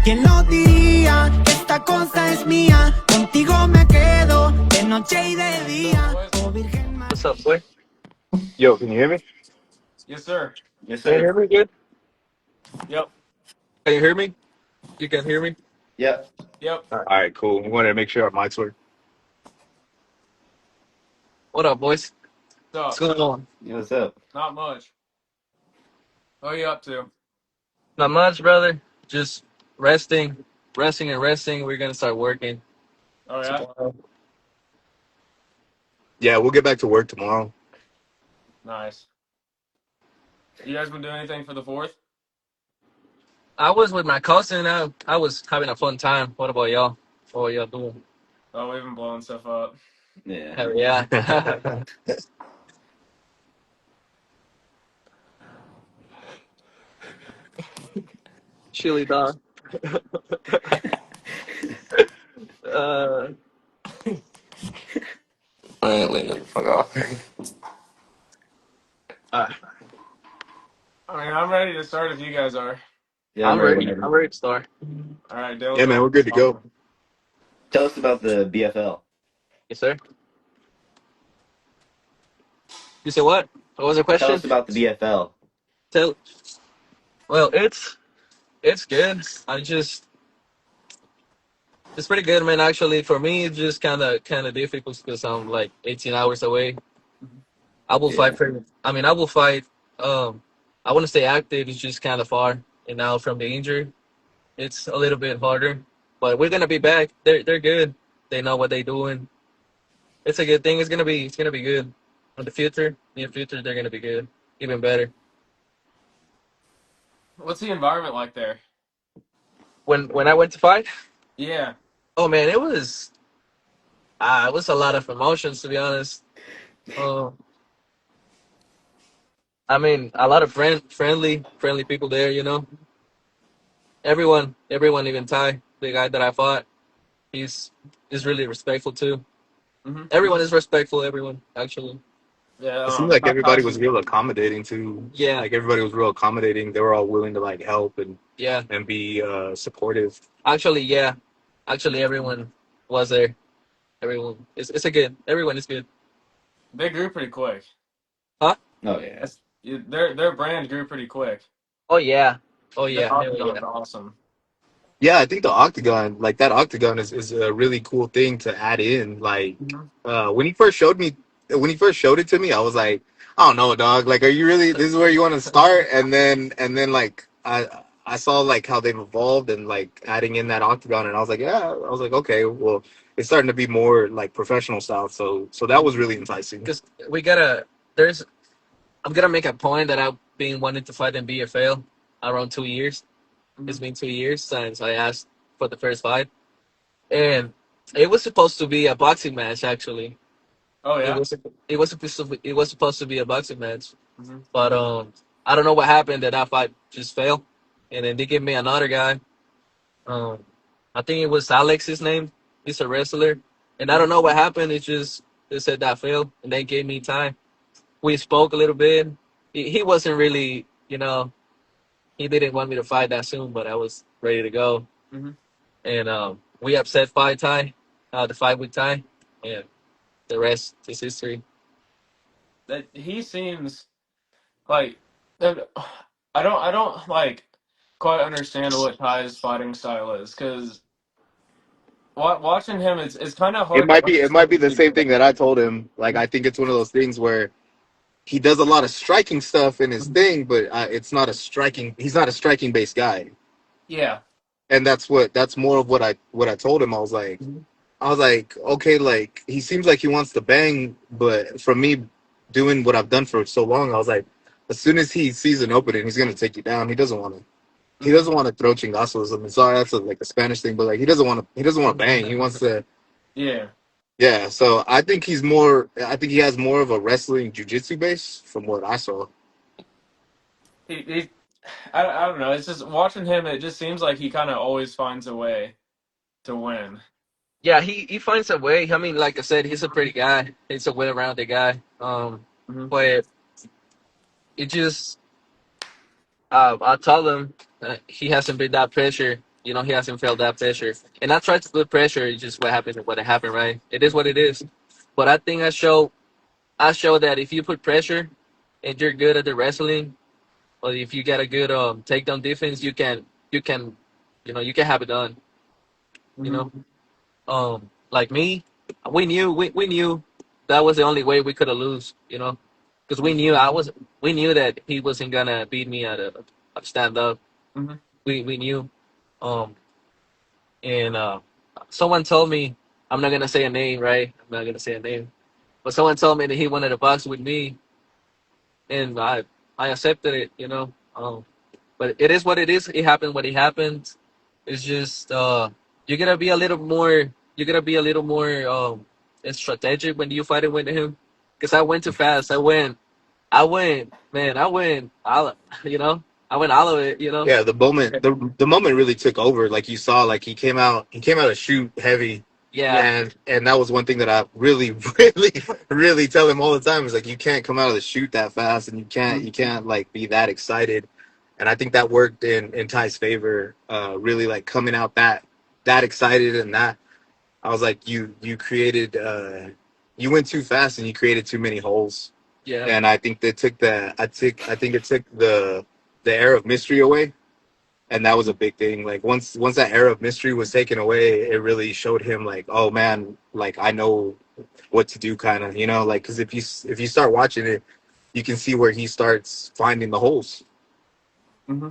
¿Quién lo diría que esta cosa es mía? Contigo me quedo de noche y de día. Oh Virgen María. What's up, boy? Yo, can you hear me? Yes, sir. Yes, Can you sir. hear me good? Yep. Can you hear me? You can hear me? Yep. Yep. All right. All right, cool. We wanted to make sure our mics work. What up, boys? What's What's up? going on? Yeah, what's up? Not much. What are you up to? Not much, brother. Just resting, resting and resting. We're gonna start working Oh yeah. tomorrow. Yeah, we'll get back to work tomorrow. Nice. You guys been doing anything for the 4th? I was with my cousin. I was having a fun time. What about y'all? What y'all doing? Oh, we've been blowing stuff up. Yeah. Hell yeah. Chili dog. Uh, I ain't letting the fuck off. uh, I mean, I'm ready to start if you guys are. Yeah, I'm I'm ready ready. whenever. I'm ready to start. All right, Dale's Yeah, man, ready. we're good to go. Tell us about the BFL. Yes, sir. You say what? What was the Tell question? us about the BFL. Tell. Well, it's good. It's pretty good, man. Actually, for me, it's just kind of difficult because I'm like 18 hours away. I will Yeah. fight for. I mean, I will fight. Um, I want to stay active. It's just kind of far, and now from the injury, it's a little bit harder. But we're gonna be back. They're good. They know what they're doing. It's a good thing. It's gonna be good. In the future, near future, they're gonna be good, even better. What's the environment like there? When I went to fight, Yeah. oh man, it was a lot of emotions to be honest. Um, I mean, a lot of friendly people there. Everyone, even Ty, the guy that I fought, he's is really respectful too. Mm-hmm. Everyone is respectful. Everyone, actually. Yeah. It seemed like everybody was Tyson. real accommodating too. Yeah, Like everybody was real accommodating. They were all willing to like help and yeah. and be supportive. Actually, yeah. Actually, everyone was there. Everyone, it's a good. Everyone is good. They grew pretty quick. Huh? Oh yeah. Their brand grew pretty quick. Oh yeah. Oh Their yeah. Hell octagon's yeah. awesome. Yeah, I think the octagon, like that octagon, is a really cool thing to add in. Like Mm-hmm. when he first showed me, when he first showed it to me, I was like, I don't know, dog. Like, are you really? This is where you want to start? And then like I saw like how they've evolved and like adding in that octagon, and I was like, yeah. I was like, okay, well, it's starting to be more like professional style. So that was really enticing. Because we gotta. There's. I'm gonna make a point that I've been wanting to fight in BFL around 2 years. Mm-hmm. It's been 2 years since I asked for the first fight, and it was supposed to be a boxing match. Actually, Oh it yeah. was it was supposed to be a boxing match, Mm-hmm. but I don't know what happened. That fight just failed, and then they gave me another guy. Um, I think it was Alex. His name. He's a wrestler, and I don't know what happened. It just they said that failed, and they gave me time. We spoke a little bit. He wasn't really, he didn't want me to fight that soon, but I was ready to go. Mm-hmm. And we upset fight Ty, the fight with Ty, and the rest is history. That he seems like that. I don't like quite understand what Ty's fighting style is because watching him, it's kind of It hard to might be it might understand be what the he same does. thing that I told him. Like I think it's one of those things where he does a lot of striking stuff in his thing, but it's not a striking. He's not a striking based guy, Yeah. and that's more of what I told him. I was like, okay, like he seems like he wants to bang, but from me doing what I've done for so long, I was like, as soon as he sees an opening, he's gonna take you down. He doesn't want to. He Mm-hmm. doesn't want to throw chingazos. I mean, sorry, that's like a Spanish thing, but like he doesn't want to. He doesn't want to bang. He wants to. Yeah. Yeah, so I think he's more. I think he has more of a wrestling jujitsu base from what I saw. He I don't know. It's just watching him. It just seems like he kind of always finds a way to win. Yeah, he finds a way. I mean, like I said, he's a pretty guy. He's a well-rounded guy. Mm-hmm. But it just, I told him he hasn't been that pressure You know, he hasn't felt that pressure. And I tried to put pressure. It's just what happened, right? It is what it is. But I think I show that if you put pressure and you're good at the wrestling, or if you get a good takedown defense, you can, you know, you can have it done. You Mm-hmm. know, like me, we knew that was the only way we could have lose. You know, because we knew that he wasn't gonna beat me at stand up. Mm-hmm. We knew, um, and someone told me, I'm not gonna say a name, right? I'm not gonna say a name, but someone told me that he wanted to box with me, and I accepted it. You know, but it is what it is. It happened what it happened. It's just you gotta be a little more. You gotta be a little more strategic when you fighting with him. Because I went too fast. Man. I went all. You know, I went all of it. You know. Yeah, the moment really took over. Like you saw, like he came out to shoot heavy, Yeah. and that was one thing that I really, really tell him all the time is like you can't come out of the shoot that fast, and you can't like be that excited. And I think that worked in Ty's favor. Really like coming out that excited, and that I was like you created you went too fast and you created too many holes. Yeah. And I think that took I think it took the air of mystery away, and that was a big thing. Like once that air of mystery was taken away, it really showed him like, oh man, like I know what to do, kind of, you know, like because if you start watching it, you can see where he starts finding the holes. Mm-hmm.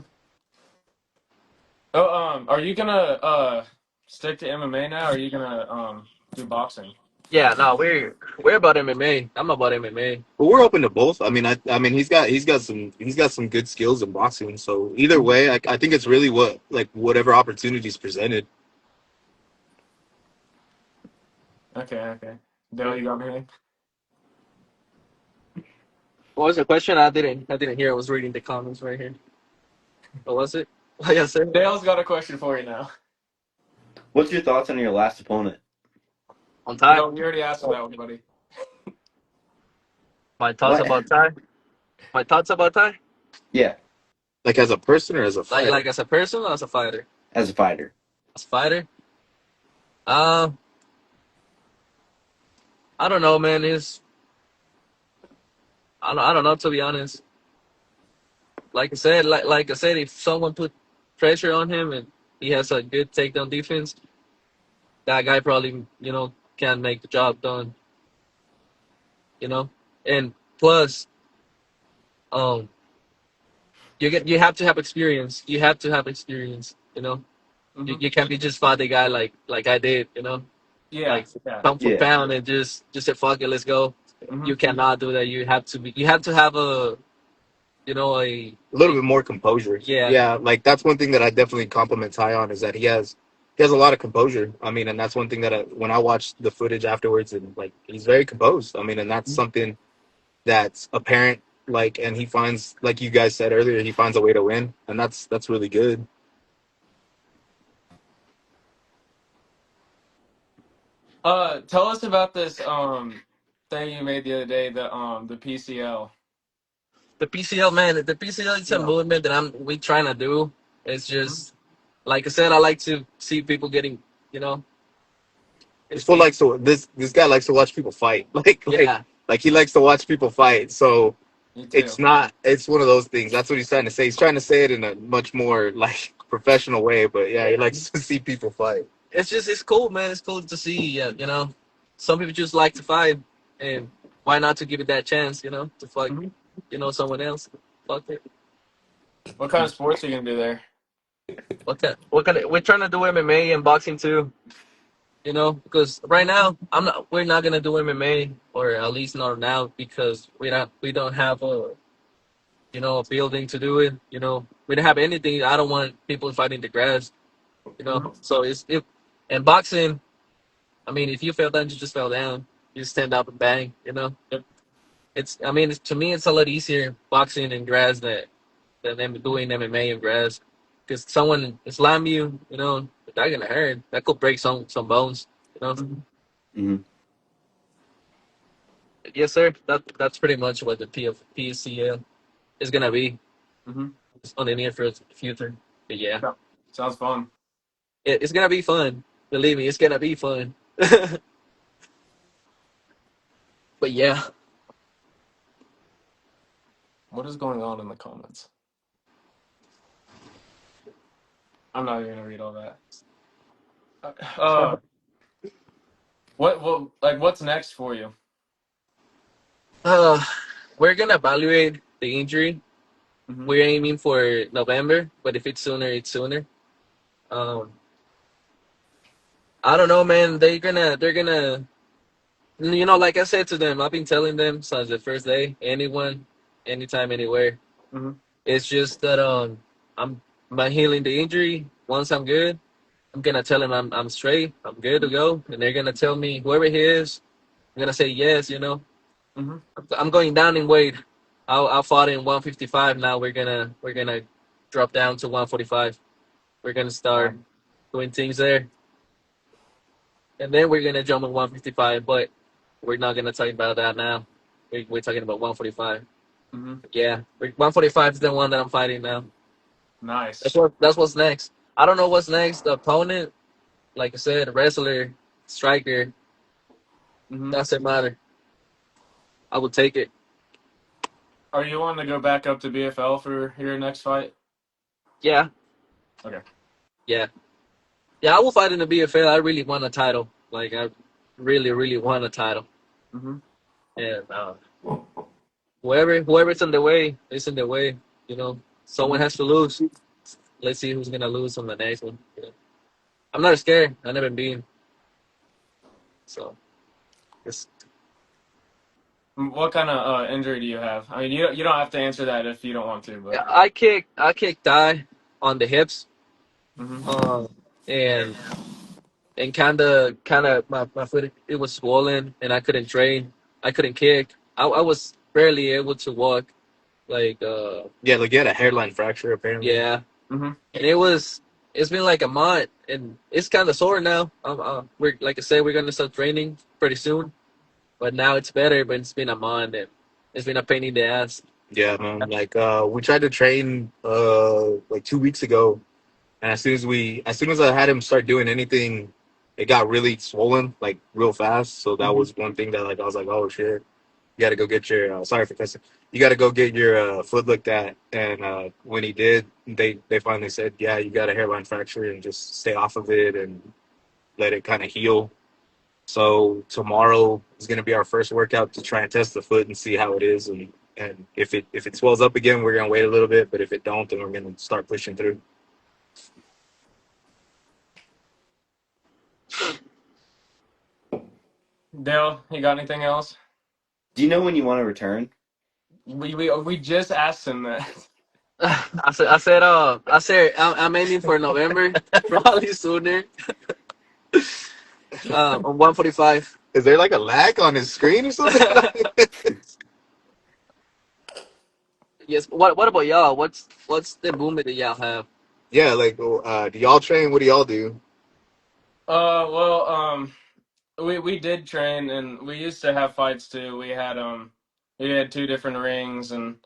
Oh, are you gonna stick to MMA now? Or are you gonna do boxing? Yeah. No, we're about MMA. I'm about MMA. But we're open to both. I mean he's got some good skills in boxing. So either Mhm. way, I think it's really what like whatever opportunities presented. Okay, okay. Dale, you got anything? What was the question? I didn't hear. I was reading the comments right here. What was it? Like I said, Dale's got a question for you now. What's your thoughts on your last opponent? on time. No, you already asked for that one, buddy. My thoughts What? about time. My thoughts about time. Yeah, Like as a person or as a fighter. Like as a person or as a fighter. as a fighter. As a fighter. Um, I don't know, man. I don't know, to be honest. Like I said, if someone put pressure on him and he has a good takedown defense, that guy probably, you know, can make the job done. You know, and plus, um, you have to have experience. You have to have experience. You know, Hmm. you can't be just fight the guy like I did. You know, Yeah, like yeah. pound for Yeah, pound and just say fuck it, let's go. Hmm. You cannot do that. You have to have a, you know, A little bit more composure. yeah. Yeah, like that's one thing that I definitely compliment Ty on is that he has a lot of composure. I mean, and that's one thing that when I watched the footage afterwards, and like he's very composed. I mean, and that's something that's apparent. Like, and he finds, like you guys said earlier, he finds a way to win, and that's really good. Tell us about this thing you made the other day, the PCL. The PCL, man, the PCL is a Yeah. movement that we trying to do. It's Mhm. just like I said, I like to see people getting, you know, This it's fool be likes to this guy likes to watch people fight. yeah, Like he likes to watch people fight. So Me too. it's not it's one of those things. That's what he's trying to say. He's trying to say it in a much more like professional way, but yeah, he yeah. likes to see people fight. It's cool, man. It's cool to see. You know, some people just like to fight, and why not to give it that chance? You know, to fuck, Hmm. you know, someone else. Fuck it. What kind of sports are you gonna do there? What kind of? We're trying to do MMA and boxing too. You know, because right now we're not gonna do MMA, or at least not now, because we don't have a, you know, a building to do it. You know, we don't have anything. I don't want people fighting the grass. You know, Hmm. so it's if and boxing. I mean, if you fell down, you just fell down. You stand up and bang. You know, Yep. I mean, to me, it's a lot easier boxing in grass than them doing MMA in grass. Because someone slam you, you know, that gonna hurt. That could break some bones. You know. Hmm. hmm Yes, sir. That's pretty much what the PCL is gonna be Hmm. on the near future. But yeah, Yeah. Sounds fun. It's gonna be fun. Believe me, it's gonna be fun. But yeah, What is going on in the comments? I'm not even gonna read all that. Uh, what's next for you? uh, we're gonna evaluate the injury. Mm-hmm. We're aiming for November, but if it's sooner, it's sooner. Um, I don't know, man. They're gonna, like I said to them, I've been telling them since the first day. Anyone, anytime, anywhere. Mm-hmm. It's just that I'm by healing the injury. Once I'm good, I'm gonna tell them I'm straight. I'm good to go, and they're gonna tell me whoever he is. I'm gonna say yes. Mm-hmm. I'm going down in weight. I fought in 155. Now we're gonna drop down to 145. We're gonna start doing things there, and then we're gonna jump in 155. But we're not gonna talk about that now. We're talking about 145. Mm-hmm. Yeah, 145 is the one that I'm fighting now. Nice. That's what's next. I don't know what's next. The opponent, like I said, wrestler, striker, Mm-hmm. doesn't matter. I will take it. Are you wanting to go back up to BFL for your next fight? Yeah, Okay. yeah, yeah. I will fight in the BFL. I really want a title. Like I really, really want a title. Mm-hmm. And whoever's in the way is in the way. Someone Mm-hmm. has to lose. Let's see who's gonna lose on the next one. I'm not scared. I never been. So it's, What kind of injury do you have? I mean, you don't have to answer that if you don't want to, yeah, but. I kicked thigh on the hips. Mm-hmm. Um, and kind of my foot it was swollen and I couldn't train. I couldn't kick. I was barely able to walk. Like Yeah, like you had a hairline fracture apparently. yeah, Mm-hmm. and it's been like a month and it's kind of sore now. We're like I said, we're gonna start training pretty soon. But now it's better. But it's been a month and it's been a pain in the ass. Yeah, man. Like we tried to train like 2 weeks ago, and as soon as I had him start doing anything, it got really swollen like real fast. So that Mm-hmm. was one thing that like I was like, oh shit, you got to go get your sorry for cussing. You got to go get your foot looked at. And when he did, they finally said, yeah, you got a hairline fracture and just stay off of it and let it kind of heal. So tomorrow is going to be our first workout to try and test the foot and see how it is. And if it swells up again, we're going to wait a little bit. But if it don't, then we're going to start pushing through. Dale, you got anything else? Do you know when you want to return? We just asked him that. I said I'm aiming for November, probably sooner. On 145. Is there like a lag on his screen or something? Yes. What about y'all? What's the movement that y'all have? Yeah, like do y'all train? What do y'all do? Well, we did train and we used to have fights too. We had two different rings and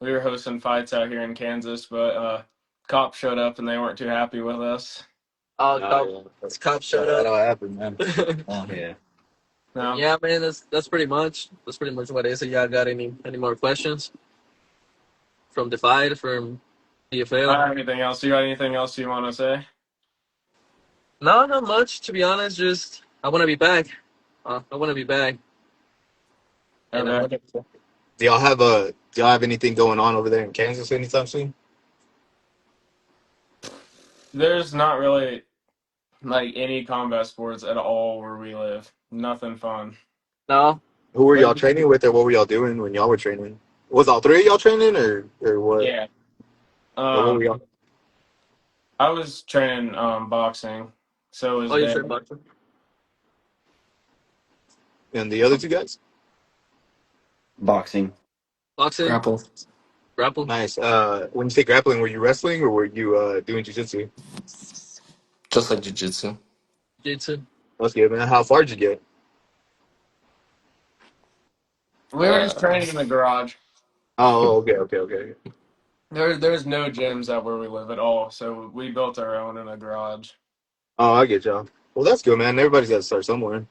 we were hosting fights out here in Kansas, but cops showed up and they weren't too happy with us. Oh, Oh, yeah. cops showed That'll up. happen, man. Yeah. No, Yeah, man. That's pretty much what it is. So y'all got any more questions from the fight from I don't DFL? have anything else. You got anything else you want to say? No, not much to be honest. Just I want to be back. I want to be back, and I Okay. want to. Do y'all have anything going on over there in Kansas anytime soon? There's not really like any combat sports at all where we live. Nothing fun. No. Who were Like, y'all training with, or what were y'all doing when y'all were training? Was all three of y'all training, or what? yeah. Or what were y'all? I was training boxing, so Oh, was you Dave. said boxing. And the other two guys? Boxing. Boxing, Grapple. grapple, Nice. When you say grappling, were you wrestling or were you doing jiu-jitsu? Just like jiu-jitsu. jiu-jitsu. That's good, man. How far did you get? We were just Uh, training in the garage. Oh, okay. There's no gyms out where we live at all, so we built our own in a garage. Oh, I get y'all. Well, that's good, man. Everybody's got to start somewhere.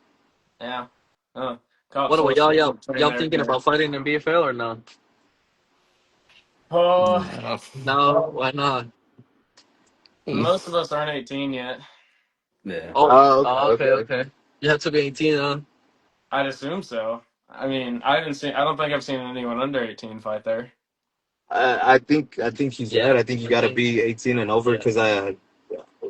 Yeah. Uh, Cop What about y'all? social Y'all train every thinking day. about fighting in BFL or no? Oh, No. No, well, why not? most of us aren't 18 yet. Yeah. Oh, Oh, okay, oh, okay, okay. okay. You have to be 18, huh? I'd assume so. I mean, I haven't seen. I don't think I've seen anyone under 18 fight there. I think he's Yeah, right. I think you I got to think. be 18 and over Yeah. because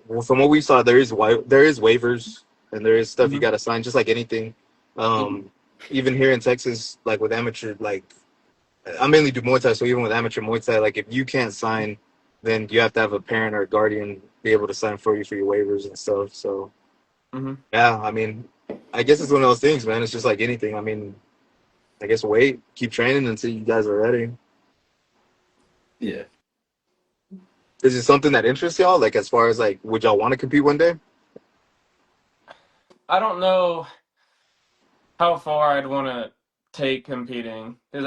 well, from what we saw, there is waivers and there is stuff you Hmm. got to sign, just like anything. Um, even here in Texas, like with amateur, like I mainly do Muay Thai, so even with amateur Muay Thai, like if you can't sign, then you have to have a parent or a guardian be able to sign for you for your waivers and stuff. So Hmm. yeah, I mean, I guess it's one of those things, man. It's just like anything. I mean, I guess wait, keep training until you guys are ready. Yeah. Is it something that interests y'all? Like as far as like, would y'all want to compete one day? I don't know how far I'd want to take competing because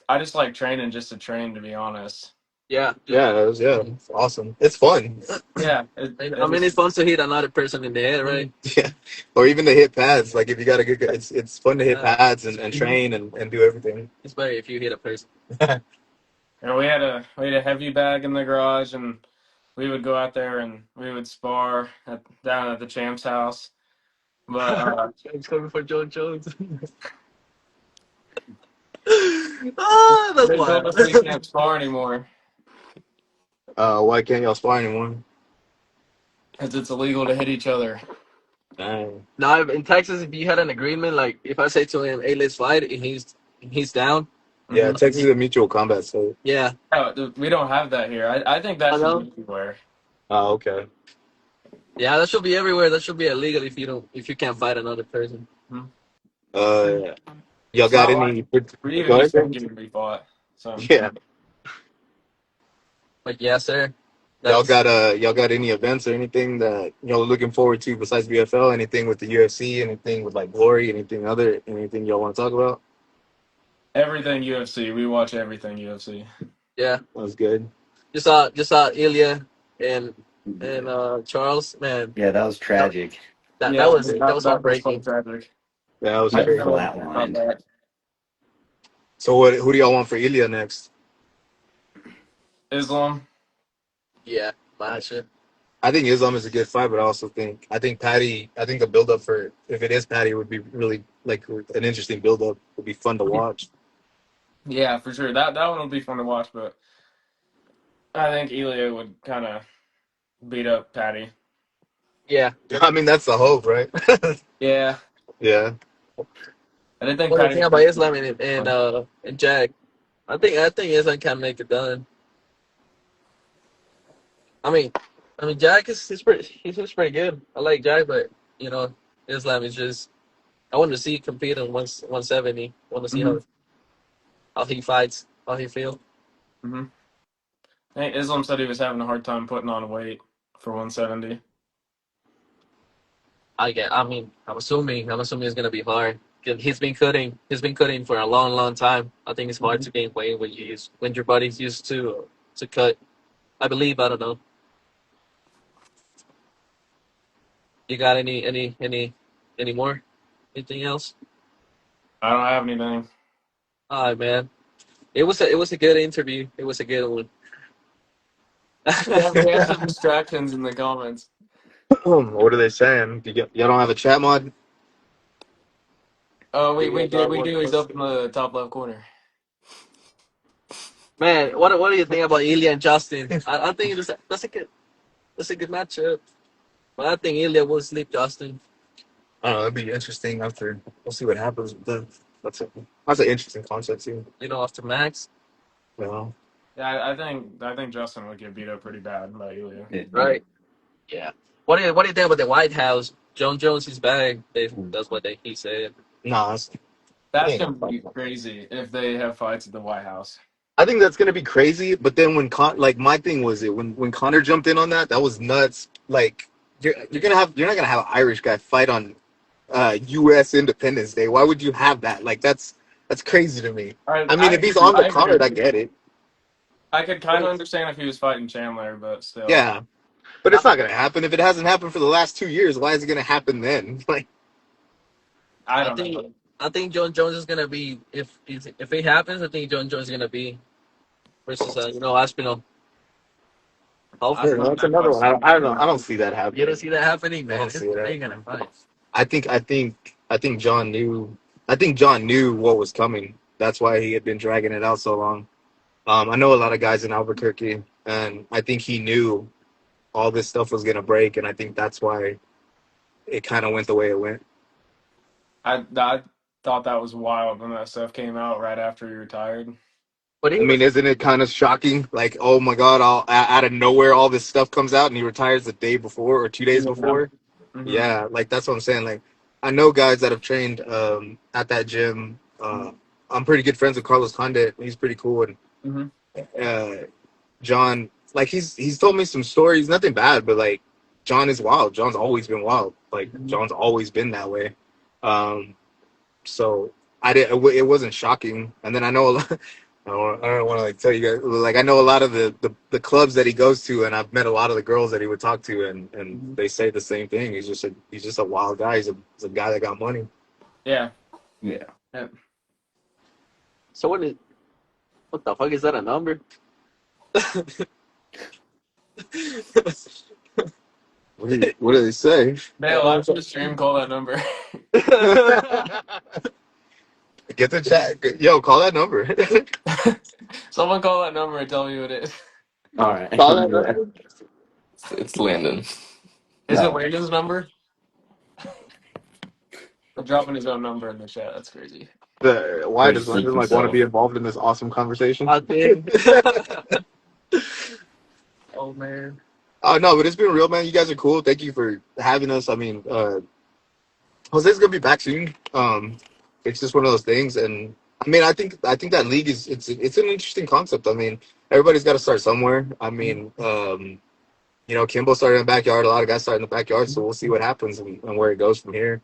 I just like training just to train, to be honest. Yeah, Yeah, it's awesome. It's fun. Yeah, I it mean, is. it's fun to hit another person in the head, right? Yeah, or even to hit pads. Like if you got a good, it's fun to hit Yeah, pads and train and do everything. it's better if you hit a person. And we had a heavy bag in the garage, and we would go out there and we would spar down at the champ's house. But James coming for John Jones. Ah, that's they told us we wild. can't spar anymore Why can't y'all spar anymore? because it's illegal to hit each other. Dang. Now, in Texas, if you had an agreement, like if I say to him, "Hey, let's fight," and he's down. Yeah, Hmm. Texas is a mutual combat state. Yeah, No, we don't have that here. I think that I should know. be everywhere. Oh, okay. Yeah, that should be everywhere. That should be illegal if you can't fight another person. Mhm. Uh, y'all It's got not like any? we even Go used to ahead. get be fought. So Yeah, But yes, sir. That's y'all got any events or anything that y'all looking forward to besides BFL? Anything with the UFC? Anything with like Glory? Anything y'all want to talk about? everything UFC, we watch everything UFC. yeah. That's good. Just saw Ilya and Yeah. Charles. Man, Yeah, that was that tragic. that, Yeah, that was that was that was so heartbreaking. tragic. Yeah, that was I He crazy. never thought flatlined. that. So what? Who do y'all want for Ilya next? Islam. Yeah, Masha. I think Islam is a good fight, but I think Patty. I think the build up for if it is Patty would be really like an interesting build up. Would be fun to watch. Yeah, for sure. That one will be fun to watch, but I think Elia would kind of beat up Patty. Yeah. I mean, that's the hope, right? Yeah, Yeah. I didn't think What do you Patty think would about beat Islam and Jack? I think Islam can make it done. I mean, Jack is he's pretty good. I like Jack, but you know Islam is just I want to see him compete on 170. Want to see him. how he fights, how he feel. Hmm. I think Islam said he was having a hard time putting on weight for 170. I mean, I'm assuming it's gonna be hard. 'Cause He's been cutting for a long, long time. I think it's hard Hmm. to gain weight when your body's used to cut. I believe. I don't know. You got any more? Anything else? I don't have anything. All right, man. It was a good interview. It was a good one. We had some distractions in the comments. What are they saying? Y'all don't have a chat mod? Oh, You we got do. that We one do. He's up question. in the top left corner. Man, what do you think about Ilya and Justin? I think that's a good matchup. But I think Ilya will sleep Justin. I don't know. It'd be interesting after. We'll see what happens with that. That's an interesting concept too. After Max, You know? Yeah, I think Justin would get beat up pretty bad by Elia. Yeah. right? Yeah. What do you think about the White House? John Jones is back. That's what he said. Nah, he That's ain't gonna gonna be fight. crazy if they have fights at the White House. I think that's gonna be crazy. But then like my thing was it when Connor jumped in on that was nuts. Like you're not gonna have an Irish guy fight on U.S. Independence Day. Why would you have that? Like that's crazy to me. I I mean, I if he's agree. on the I card, agree. I get it. I could kind of understand if he was fighting Chandler, but still. Yeah, But it's not gonna happen if it hasn't happened for the last 2 years. Why is it gonna happen then? Like, I I don't think know. I think John Jones is gonna be if it happens. I think John Jones is gonna be versus Aspinall. I Hopefully, find that's that another one. question. I don't know. I don't see that you don't happening. see that happening, I man. don't see that. They're gonna fight. I think John knew. I think John knew what was coming. That's why he had been dragging it out so long. I know a lot of guys in Albuquerque, and I think he knew all this stuff was gonna break, and I think that's why it kind of went the way it went. I thought that was wild when that stuff came out right after he retired. But I he mean, was isn't it kind of shocking? Like, oh my God, out of nowhere, all this stuff comes out, and he retires the day before or 2 days Yeah. before. Hmm. Yeah, like that's what I'm saying. Like, I know guys that have trained at that gym. I'm pretty good friends with Carlos Condit. He's pretty cool, and Hmm. John, like he's told me some stories, nothing bad, but like John is wild. John's always been wild. Like Hmm. John's always been that way. Um, so it wasn't shocking. And then I know a lot. I don't want to like tell you guys. Like I know a lot of the clubs that he goes to, and I've met a lot of the girls that he would talk to, and Hmm. they say the same thing. He's just a wild guy. He's a guy that got money. Yeah. Yeah. Yeah. so what the fuck is that a number? What do they say? Dale, after the stream, call that number. Get the chat. Yo, call that number. Someone call that number and tell me who it is. All right. Call that Yeah. number. It's Landon. Is it No. Landon's number? I'm dropping his own number in the chat. That's crazy. Why Ready does to freak London like want to be himself. involved in this awesome conversation? I think. Oh man. Oh no, but it's been real, man. You guys are cool. Thank you for having us. I mean, Jose's gonna be back soon. It's just one of those things, and I mean, I think that league is it's an interesting concept. I mean, everybody's got to start somewhere. I mean, Kimbo started in the backyard. A lot of guys started in the backyard, so we'll see what happens and where it goes from here.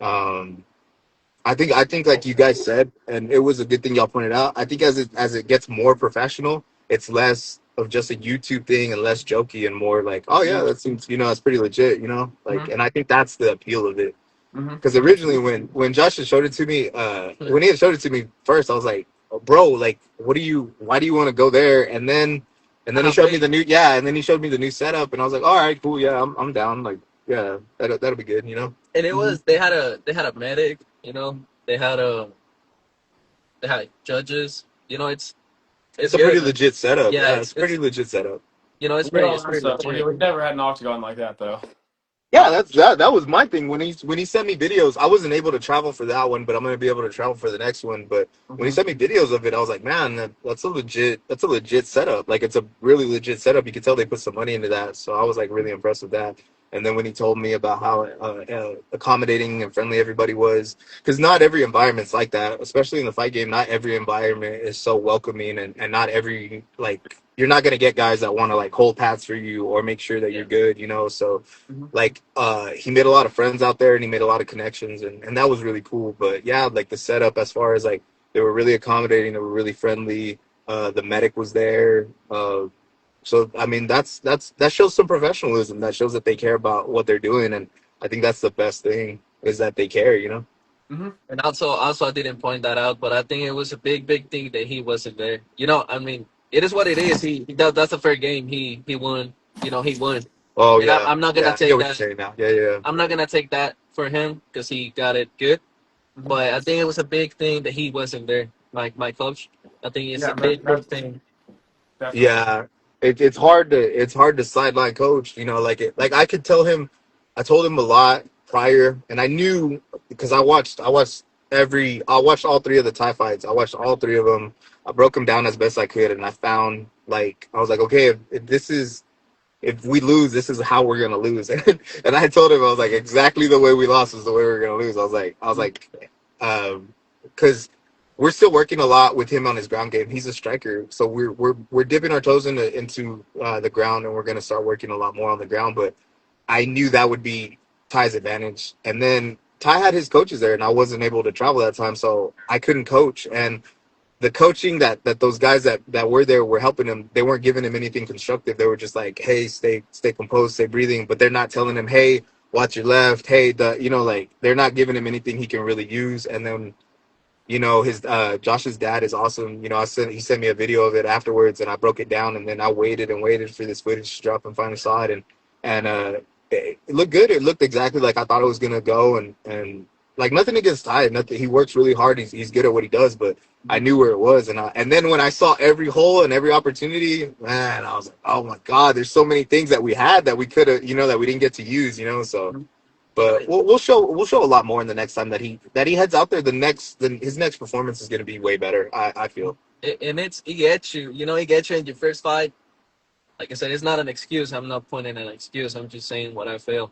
Um, I think like you guys said, and it was a good thing y'all pointed out. I think as it gets more professional, it's less of just a YouTube thing and less jokey and more like, oh yeah, that seems that's pretty legit, like, Mm-hmm. and I think that's the appeal of it. Mm-hmm. Because originally when Josh had showed it to me, when he had showed it to me first, I was like, oh, bro, like, why do you want to go there? And then he showed me the new, yeah, and then he showed me the new setup, and I was like, all right, cool, yeah, I'm down, like, yeah, that'll be good. And it was they had a medic, they had judges. It's It's a pretty good. legit setup. Yeah, Yeah, it's a pretty legit setup. it's We did pretty all it's that pretty stuff. legit. We've never had an octagon like that, though. Yeah, that was my thing when he sent me videos. I wasn't able to travel for that one, but I'm gonna be able to travel for the next one. But when he Mm-hmm. sent me videos of it, I was like, man, that's a legit setup. Like it's a really legit setup. You could tell they put some money into that. So I was like really impressed with that. And then when he told me about how accommodating and friendly everybody was, because not every environment's like that, especially in the fight game. Not every environment is so welcoming, and not every like you're not gonna get guys that want to like hold pads for you or make sure that you're good. So Mm-hmm. like he made a lot of friends out there and he made a lot of connections and that was really cool. But yeah, like the setup as far as like they were really accommodating, they were really friendly. The medic was there. So I mean that shows some professionalism. That shows that they care about what they're doing, and I think that's the best thing is that they care. Mm-hmm. And also I didn't point that out, but I think it was a big thing that he wasn't there. I mean, it is what it is. That's a fair game. He won. He won. Oh And yeah, I'm not gonna yeah. I take get what you're that. saying now. Yeah. I'm not gonna take that for him because he got it good. Mm-hmm. But I think it was a big thing that he wasn't there. Like my coach, I think it's Yeah, a big that's thing. definitely. Yeah, it's hard to sideline coach. Like I could tell him, I told him a lot prior, and I knew because I watched all three of the Thai fights. I watched all three of them. I broke them down as best I could, and I found like I was like, okay, if we lose, this is how we're gonna lose. And I told him I was like, exactly the way we lost is the way we're gonna lose. Because we're still working a lot with him on his ground game. He's a striker, so we're dipping our toes into the ground, and we're gonna start working a lot more on the ground. But I knew that would be Ty's advantage, and then Ty had his coaches there, and I wasn't able to travel that time, so I couldn't coach. And the coaching that those guys that were there were helping him. They weren't giving him anything constructive. They were just like, hey, stay composed, stay breathing. But they're not telling him, hey, watch your left. Hey, like they're not giving him anything he can really use. And then his Josh's dad is awesome. He sent me a video of it afterwards, and I broke it down, and then I waited and waited for this footage to drop, and finally saw it, and it looked good. It looked exactly like I thought it was gonna go, and like nothing against Ty, nothing. He works really hard. He's good at what he does, but I knew where it was, and then when I saw every hole and every opportunity, man, I was like, oh my god, there's so many things that we had that we could have, that we didn't get to use, so. But we'll show a lot more in the next time that he heads out there. His next performance is going to be way better. I feel. And he gets you. He gets you in your first fight. Like I said, it's not an excuse. I'm not pointing an excuse. I'm just saying what I feel.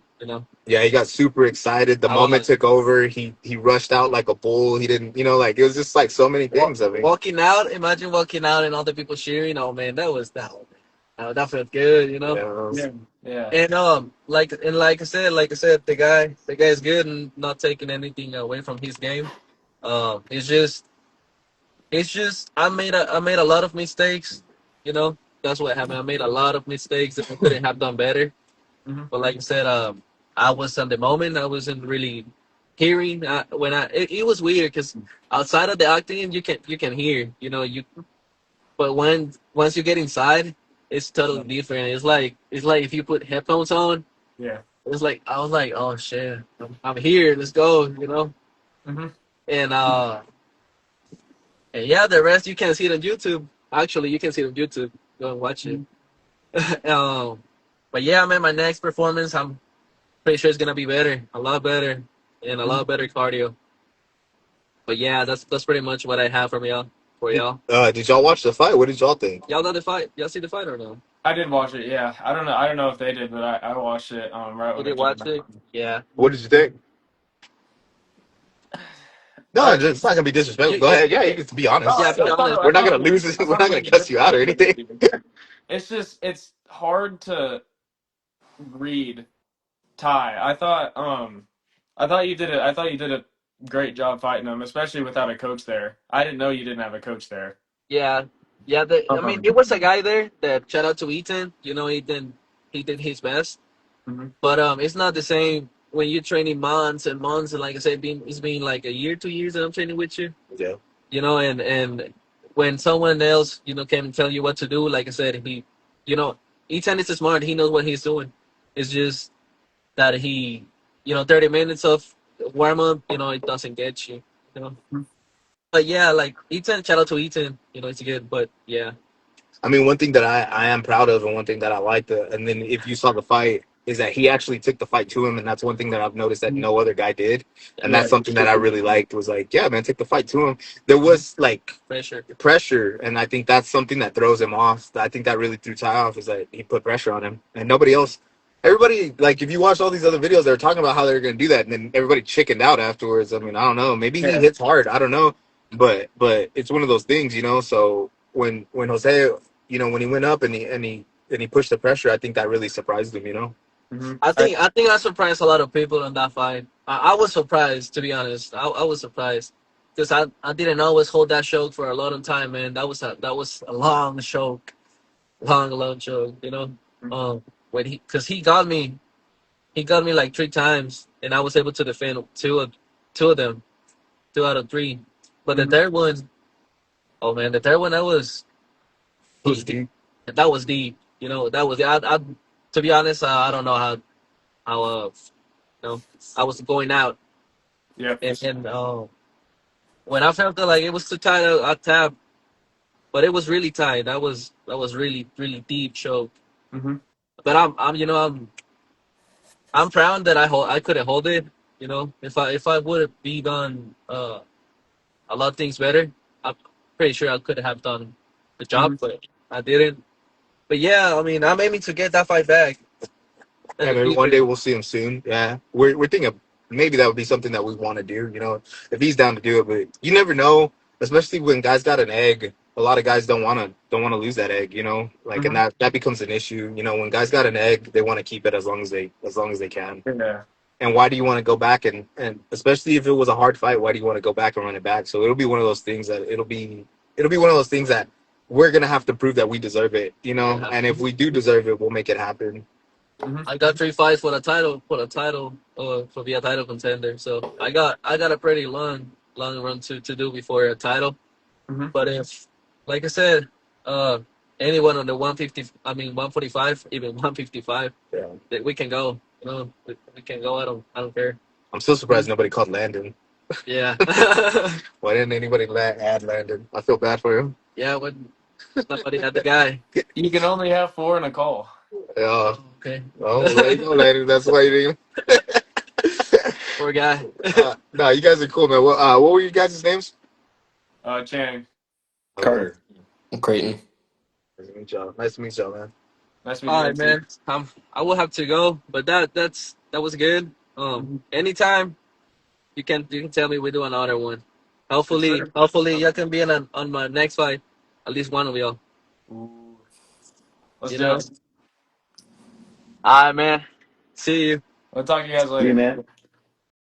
Yeah, he got super excited. The moment took over. He rushed out like a bull. He didn't, like it was just like so many things. Walking out. Imagine walking out and all the people cheering. Oh man, that felt good. Yeah. And like I said, the guy is good and not taking anything away from his game. It's just I made a lot of mistakes. That's what happened. I made a lot of mistakes that I couldn't have done better. Mhm. But like I said, I was on the moment. I wasn't really hearing it was weird because outside of the octagon you can hear. But once you get inside, it's totally different. It's like if you put headphones on. Yeah. It's like I was like, oh shit, I'm here. Let's go. Hmm. And and yeah, the rest you can see it on YouTube. Actually, you can see it on YouTube. Go and watch it. um, but yeah, man, my next performance, I'm pretty sure it's gonna be better, a lot better, and a lot better cardio. But yeah, that's pretty much what I have from y'all. For y'all, Did y'all watch the fight? What did y'all think? y'all know the fight. Y'all see the fight or no? I did watch it. Yeah. I don't know if they did, but I watched it. Right You when did it came watch out. it? Yeah. What did you think? No, Uh, it's not gonna be disrespectful. you, Go you, ahead. Yeah, you can be honest. yeah. Be honest. We're not gonna lose it. I We're thought not it gonna was cuss you out or anything. it's hard to read Ty. I thought you did a great job fighting him, especially without a coach there. I didn't know you didn't have a coach there. Yeah, yeah. I mean, Um, it was a guy there that shout out to Ethan. He did his best, mhm. but it's not the same when you're training months and months. And like I said, it's been like a year, 2 years that I'm training with you. Yeah. And when someone else can tell you what to do, like I said, you know, Ethan is smart. He knows what he's doing. It's just that 30 minutes of warm up, it doesn't get you. You know. But yeah, like Ethan, shout out to Ethan. It's good. But yeah, I mean, one thing that I am proud of, and one thing that I liked, and then if you saw the fight, is that he actually took the fight to him, and that's one thing that I've noticed that no other guy did, and Yeah. that's something that I really liked. Was like, yeah, man, take the fight to him. There was like pressure, and I think that's something that throws him off. I think that really threw Ty off, is that he put pressure on him, and nobody else. Everybody, like, if you watch all these other videos, they're talking about how they're going to do that, and then everybody chickened out afterwards. I mean, I don't know. Maybe he Yeah. hits hard. I don't know, but it's one of those things, So when Jose, when he went up and he pushed the pressure, I think that really surprised him. Mhm. I think I surprised a lot of people in that fight. I was surprised, to be honest. I was surprised because I didn't always hold that choke for a long time, man. That was a long choke, long choke. When because he got me like 3 times, and I was able to defend two of them, 2 out of 3. But the Mhm. third one, oh man, the third one It was deep. that was deep. That was to be honest, I don't know how I was going out, Yeah. and when I felt that like it was too tight, I tapped, but it was really tight. That was really really deep choke. Hmm. But I'm proud that I couldn't hold it. If I would have be done a lot of things better, I'm pretty sure I could have done the Hmm. job, but I didn't. But yeah, I mean, I'm aiming to get that fight back. Yeah, maybe one day we'll see him soon. Yeah, we're thinking maybe that would be something that we want to do. If he's down to do it, but you never know. Especially when guys got an egg, a lot of guys don't want to lose that egg. Like, and Hmm. that becomes an issue. When guys got an egg, they want to keep it as long as they can. Yeah. And why do you want to go back and especially if it was a hard fight, why do you want to go back and run it back? So it'll be one of those things that it'll be it'll be one of those things that we're gonna have to prove that we deserve it, you know. Yeah. And if we do deserve it, we'll make it happen. Hmm. I got 3 fights for be a title contender. So I got a pretty long run to do before a title. Hmm. But if, like I said, uh, anyone on the 150, I mean 145, even 155, Yeah. that we can go. You know, we can go. I don't care. I'm still surprised nobody called Landon. Yeah. Why didn't anybody add Landon? I feel bad for him. Yeah. When somebody had the guy. You can only have 4 in a call. Yeah. Okay. Well, there you go, Landon. That's why you didn't. Poor guy. No, you guys are cool, man. What were you guys' names? Channing, Okay. Carter. Creighton. Nice to meet y'all. Nice to meet y'all, man. nice meeting All you, right, MC. man. I will have to go, but that was good. Anytime you can tell me we do another one. For Hopefully, sure. hopefully y'all can be on my next fight. At least one of y'all. Ooh. Let's You do know. it. All right, man. See you. I'll talk to you guys See you, later. man.